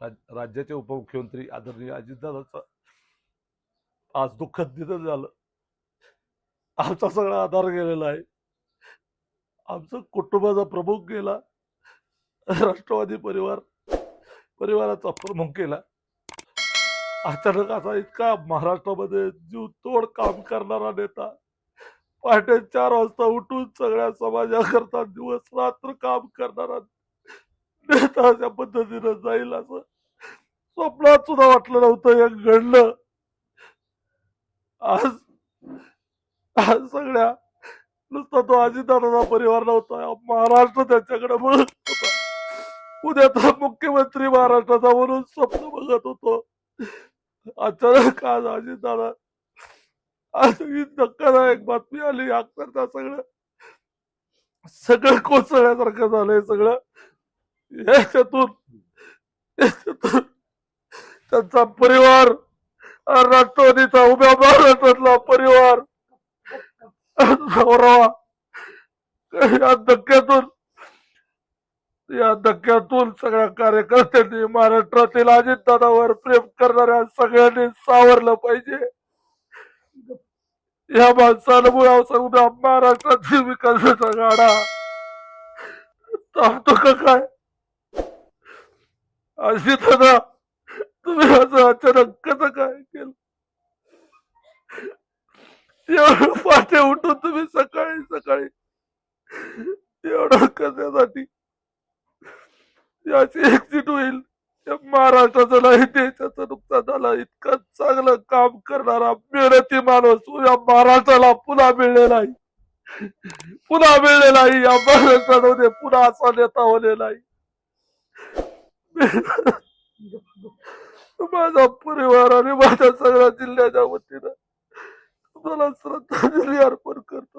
राज्याचे उपमुख्यमंत्री आदरणीय अजितदादांचं आज दुःखद निधन झालं. आमचा सगळा आधार गेलेला आहे. आमचं कुटुंबाचा प्रमुख गेला. राष्ट्रवादी परिवाराचा प्रमुख गेला. अचानक असा इतका महाराष्ट्रामध्ये जीव तोड काम करणारा नेता, पहाटे 4 वाजता उठून सगळ्या समाजाकरता दिवस रात्र काम करणारा नेता अशा पद्धतीनं जाईल असं स्वप्नात सुद्धा वाटलं नव्हतं. हे घडलं. आज आज सगळ्या नुसता तो अजितदादाचा परिवार नव्हता, महाराष्ट्र त्याच्याकडे बघत होता. उद्या तर मुख्यमंत्री महाराष्ट्राचा म्हणून स्वप्न बघत होतो. अचानक आज अजितदादा आज ही धक्कादायक बातमी आली. अक्षरशः सगळं कोसळल्यासारखं झालंय. सगळं याच्यातून त्यांचा परिवार, राष्ट्रवादीचा उभ्या महाराष्ट्रातला परिवार या धक्क्यातून सगळ्या कार्यकर्त्यांनी, महाराष्ट्रातील अजितदादावर प्रेम करणाऱ्या सगळ्यांनी सावरलं पाहिजे. या माणसाला उद्या महाराष्ट्रातील विकासाचा गाडा थांबतो का काय? अजितदादा, तुम्ही असं अचानक कसं काय केलं? एवढं पहाटे उठून तुम्ही सकाळी एवढं कशासाठी? याची एक्झिट होईल, महाराष्ट्राचं नाही देशाचं नुकसान झालं. इतकं चांगलं काम करणारा मेहनती माणूस या महाराष्ट्राला पुन्हा मिळलेला आहे. या महाराष्ट्रामध्ये पुन्हा असा नेता होलेला आहे. माझा परिवार आणि माझ्या सगळ्या जिल्ह्याच्या वतीनं तुम्हाला श्रद्धांजली अर्पण करतो.